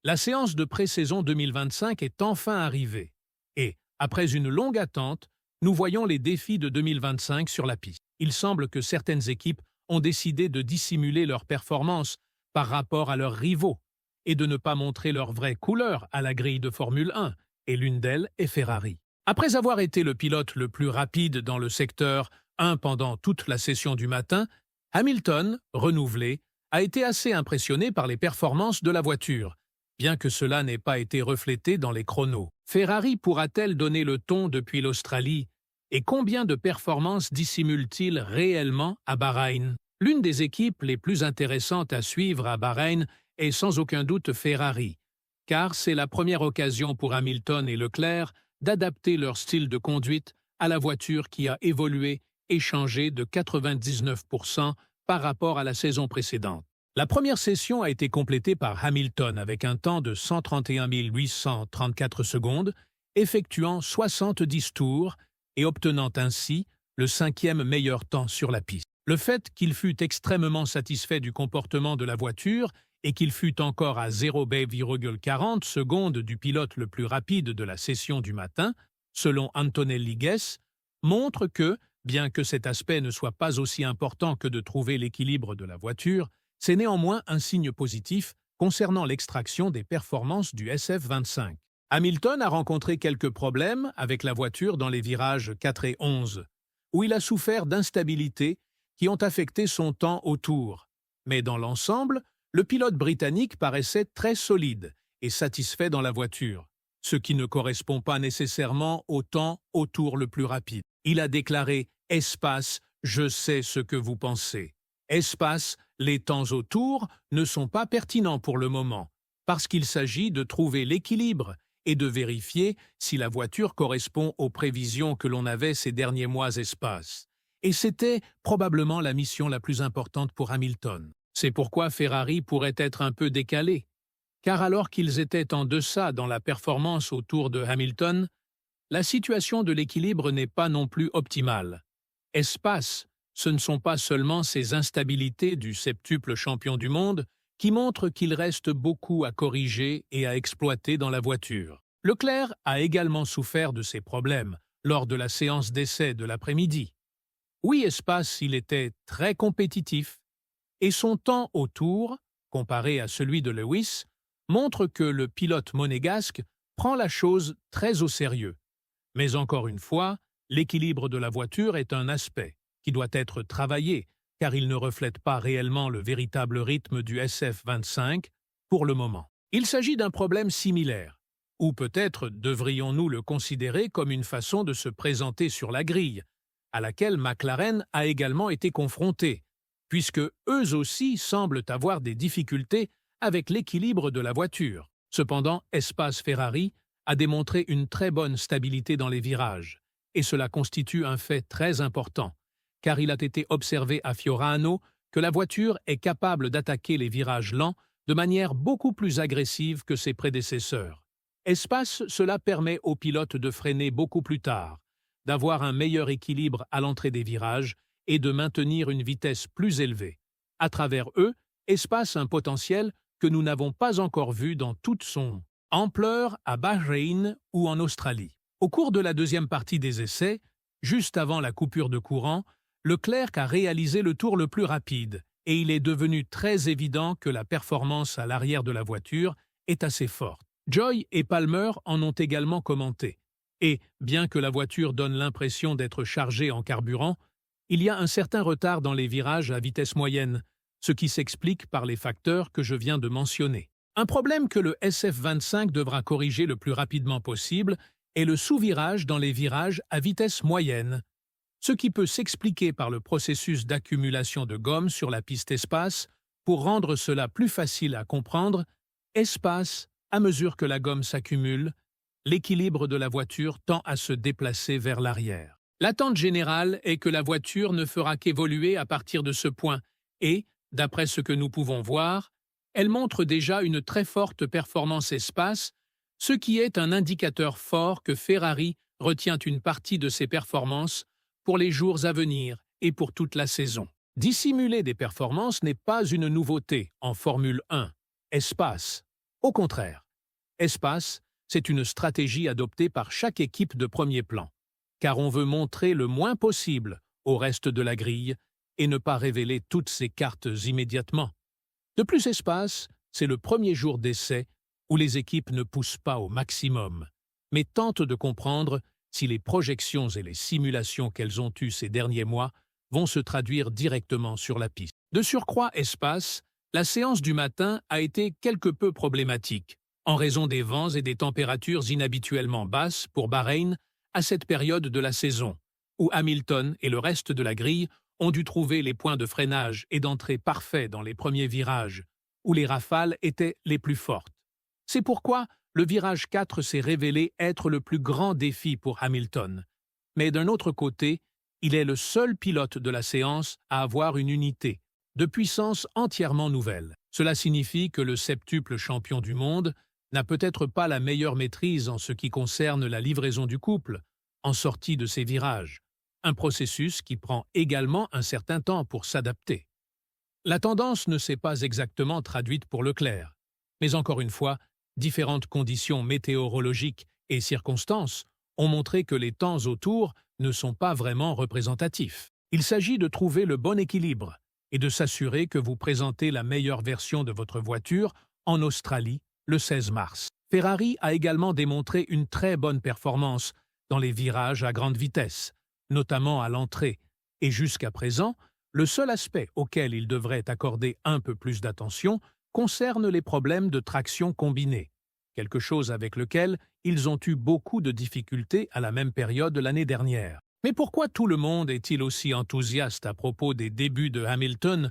La séance de pré-saison 2025 est enfin arrivée. Et, après une longue attente, nous voyons les défis de 2025 sur la piste. Il semble que certaines équipes ont décidé de dissimuler leurs performances par rapport à leurs rivaux et de ne pas montrer leur vraie couleur à la grille de Formule 1, et l'une d'elles est Ferrari. Après avoir été le pilote le plus rapide dans le secteur 1 pendant toute la session du matin, Hamilton, renouvelé, a été assez impressionné par les performances de la voiture, bien que cela n'ait pas été reflété dans les chronos. Ferrari pourra-t-elle donner le ton depuis l'Australie? Et combien de performances dissimule-t-il réellement à Bahreïn? L'une des équipes les plus intéressantes à suivre à Bahreïn est sans aucun doute Ferrari, car c'est la première occasion pour Hamilton et Leclerc d'adapter leur style de conduite à la voiture qui a évolué et changé de 99% par rapport à la saison précédente. La première session a été complétée par Hamilton avec un temps de 131 834 secondes, effectuant 70 tours et obtenant ainsi le cinquième meilleur temps sur la piste. Le fait qu'il fût extrêmement satisfait du comportement de la voiture et qu'il fût encore à 0,40 secondes du pilote le plus rapide de la session du matin, selon Antonelli Guess, montre que, bien que cet aspect ne soit pas aussi important que de trouver l'équilibre de la voiture, c'est néanmoins un signe positif concernant l'extraction des performances du SF25. Hamilton a rencontré quelques problèmes avec la voiture dans les virages 4 et 11, où il a souffert d'instabilités qui ont affecté son temps au tour. Mais dans l'ensemble, le pilote britannique paraissait très solide et satisfait dans la voiture, ce qui ne correspond pas nécessairement au temps au tour le plus rapide. Il a déclaré « Espace, je sais ce que vous pensez ». Espace, les temps au tour ne sont pas pertinents pour le moment, parce qu'il s'agit de trouver l'équilibre et de vérifier si la voiture correspond aux prévisions que l'on avait ces derniers mois espace. Et c'était probablement la mission la plus importante pour Hamilton. C'est pourquoi Ferrari pourrait être un peu décalé, car alors qu'ils étaient en deçà dans la performance autour de Hamilton, la situation de l'équilibre n'est pas non plus optimale. Espace, ce ne sont pas seulement ces instabilités du septuple champion du monde qui montrent qu'il reste beaucoup à corriger et à exploiter dans la voiture. Leclerc a également souffert de ces problèmes lors de la séance d'essai de l'après-midi. Oui, Espace, il était très compétitif, et son temps au tour, comparé à celui de Lewis, montre que le pilote monégasque prend la chose très au sérieux. Mais encore une fois, l'équilibre de la voiture est un aspect qui doit être travaillé, car il ne reflète pas réellement le véritable rythme du SF25 pour le moment. Il s'agit d'un problème similaire, ou peut-être devrions-nous le considérer comme une façon de se présenter sur la grille, à laquelle McLaren a également été confronté, puisque eux aussi semblent avoir des difficultés avec l'équilibre de la voiture. Cependant, Espace Ferrari a démontré une très bonne stabilité dans les virages, et cela constitue un fait très important, car il a été observé à Fiorano que la voiture est capable d'attaquer les virages lents de manière beaucoup plus agressive que ses prédécesseurs. Espace, cela permet aux pilotes de freiner beaucoup plus tard, d'avoir un meilleur équilibre à l'entrée des virages et de maintenir une vitesse plus élevée. À travers eux, Espace un potentiel que nous n'avons pas encore vu dans toute son ampleur à Bahreïn ou en Australie. Au cours de la deuxième partie des essais, juste avant la coupure de courant, Leclerc a réalisé le tour le plus rapide et il est devenu très évident que la performance à l'arrière de la voiture est assez forte. Joy et Palmer en ont également commenté. Et, bien que la voiture donne l'impression d'être chargée en carburant, il y a un certain retard dans les virages à vitesse moyenne, ce qui s'explique par les facteurs que je viens de mentionner. Un problème que le SF25 devra corriger le plus rapidement possible est le sous-virage dans les virages à vitesse moyenne, ce qui peut s'expliquer par le processus d'accumulation de gomme sur la piste espace. Pour rendre cela plus facile à comprendre, espace, à mesure que la gomme s'accumule, l'équilibre de la voiture tend à se déplacer vers l'arrière. L'attente générale est que la voiture ne fera qu'évoluer à partir de ce point et, d'après ce que nous pouvons voir, elle montre déjà une très forte performance espace, ce qui est un indicateur fort que Ferrari retient une partie de ses performances pour les jours à venir et pour toute la saison. Dissimuler des performances n'est pas une nouveauté en Formule 1. Espace Au contraire, espace, c'est une stratégie adoptée par chaque équipe de premier plan, car on veut montrer le moins possible au reste de la grille et ne pas révéler toutes ses cartes immédiatement. De plus, espace, c'est le premier jour d'essai où les équipes ne poussent pas au maximum, mais tentent de comprendre si les projections et les simulations qu'elles ont eues ces derniers mois vont se traduire directement sur la piste. De surcroît, espace, la séance du matin a été quelque peu problématique, en raison des vents et des températures inhabituellement basses pour Bahreïn à cette période de la saison, où Hamilton et le reste de la grille ont dû trouver les points de freinage et d'entrée parfaits dans les premiers virages, où les rafales étaient les plus fortes. C'est pourquoi le virage 4 s'est révélé être le plus grand défi pour Hamilton. Mais d'un autre côté, il est le seul pilote de la séance à avoir une unité, de puissance entièrement nouvelle. Cela signifie que le septuple champion du monde n'a peut-être pas la meilleure maîtrise en ce qui concerne la livraison du couple, en sortie de ses virages, un processus qui prend également un certain temps pour s'adapter. La tendance ne s'est pas exactement traduite pour Leclerc, mais encore une fois, différentes conditions météorologiques et circonstances ont montré que les temps autour ne sont pas vraiment représentatifs. Il s'agit de trouver le bon équilibre et de s'assurer que vous présentez la meilleure version de votre voiture en Australie le 16 mars. Ferrari a également démontré une très bonne performance dans les virages à grande vitesse, notamment à l'entrée, et jusqu'à présent, le seul aspect auquel il devrait accorder un peu plus d'attention concerne les problèmes de traction combinée, quelque chose avec lequel ils ont eu beaucoup de difficultés à la même période l'année dernière. Mais pourquoi tout le monde est-il aussi enthousiaste à propos des débuts de Hamilton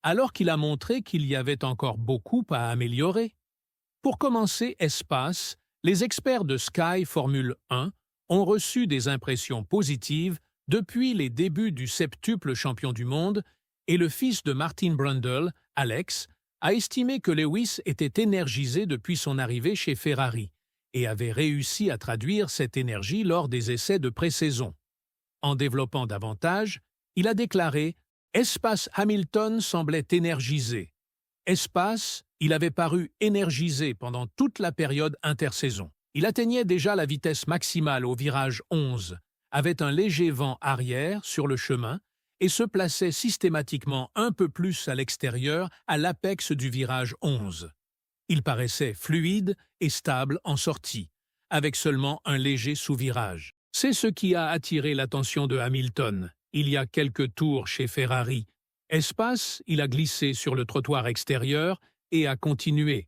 alors qu'il a montré qu'il y avait encore beaucoup à améliorer? Pour commencer, espace, les experts de Sky Formule 1 ont reçu des impressions positives depuis les débuts du septuple champion du monde et le fils de Martin Brundle, Alex, a estimé que Lewis était énergisé depuis son arrivée chez Ferrari et avait réussi à traduire cette énergie lors des essais de pré-saison. En développant davantage, il a déclaré « Espace Hamilton semblait énergisé. Espace, il avait paru énergisé pendant toute la période intersaison. Il atteignait déjà la vitesse maximale au virage 11, avait un léger vent arrière sur le chemin et se plaçait systématiquement un peu plus à l'extérieur à l'apex du virage 11. Il paraissait fluide et stable en sortie, avec seulement un léger sous-virage. C'est ce qui a attiré l'attention de Hamilton. Il y a quelques tours chez Ferrari. Espace, il a glissé sur le trottoir extérieur et a continué,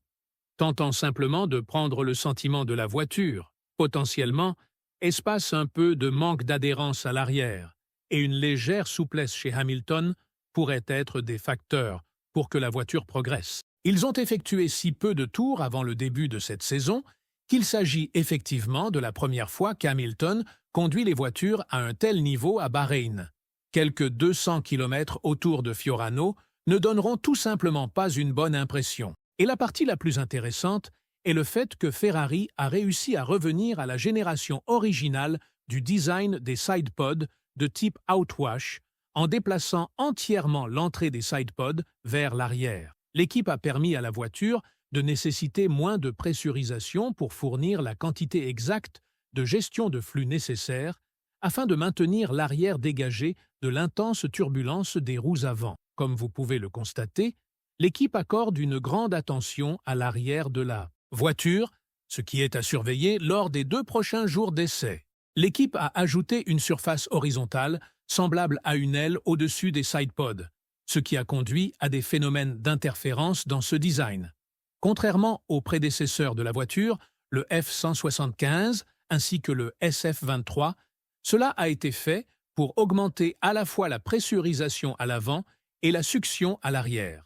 tentant simplement de prendre le sentiment de la voiture. Potentiellement, espace un peu de manque d'adhérence à l'arrière et une légère souplesse chez Hamilton pourraient être des facteurs pour que la voiture progresse. Ils ont effectué si peu de tours avant le début de cette saison qu'il s'agit effectivement de la première fois qu'Hamilton conduit les voitures à un tel niveau à Bahreïn. Quelques 200 km autour de Fiorano ne donneront tout simplement pas une bonne impression. Et la partie la plus intéressante est le fait que Ferrari a réussi à revenir à la génération originale du design des sidepods de type outwash en déplaçant entièrement l'entrée des sidepods vers l'arrière. L'équipe a permis à la voiture de nécessiter moins de pressurisation pour fournir la quantité exacte de gestion de flux nécessaire afin de maintenir l'arrière dégagé de l'intense turbulence des roues avant. Comme vous pouvez le constater, l'équipe accorde une grande attention à l'arrière de la voiture, ce qui est à surveiller lors des 2 prochains jours d'essai. L'équipe a ajouté une surface horizontale semblable à une aile au-dessus des sidepods, ce qui a conduit à des phénomènes d'interférence dans ce design. Contrairement aux prédécesseurs de la voiture, le F175 ainsi que le SF23, cela a été fait pour augmenter à la fois la pressurisation à l'avant et la succion à l'arrière.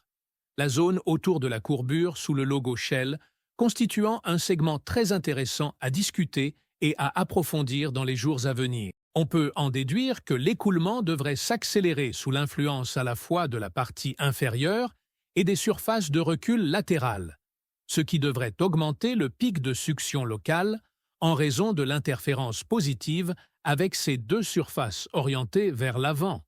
La zone autour de la courbure sous le logo Shell constituant un segment très intéressant à discuter et à approfondir dans les jours à venir. On peut en déduire que l'écoulement devrait s'accélérer sous l'influence à la fois de la partie inférieure et des surfaces de recul latérales, ce qui devrait augmenter le pic de succion local en raison de l'interférence positive avec ces 2 surfaces orientées vers l'avant.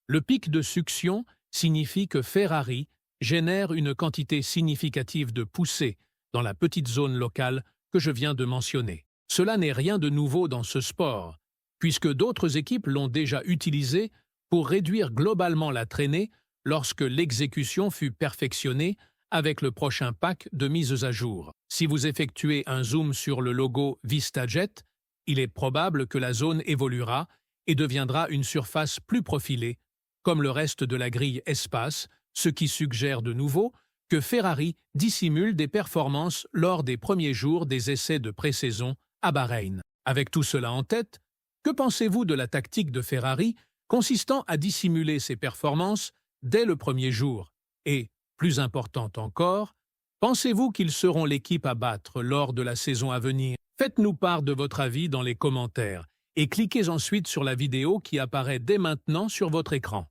Le pic de succion signifie que Ferrari génère une quantité significative de poussée dans la petite zone locale que je viens de mentionner. Cela n'est rien de nouveau dans ce sport, puisque d'autres équipes l'ont déjà utilisé pour réduire globalement la traînée lorsque l'exécution fut perfectionnée avec le prochain pack de mises à jour. Si vous effectuez un zoom sur le logo VistaJet, il est probable que la zone évoluera et deviendra une surface plus profilée, comme le reste de la grille espace, ce qui suggère de nouveau que Ferrari dissimule des performances lors des premiers jours des essais de pré-saison à Bahreïn. Avec tout cela en tête, que pensez-vous de la tactique de Ferrari consistant à dissimuler ses performances dès le premier jour? Et, plus important encore, pensez-vous qu'ils seront l'équipe à battre lors de la saison à venir? Faites-nous part de votre avis dans les commentaires et cliquez ensuite sur la vidéo qui apparaît dès maintenant sur votre écran.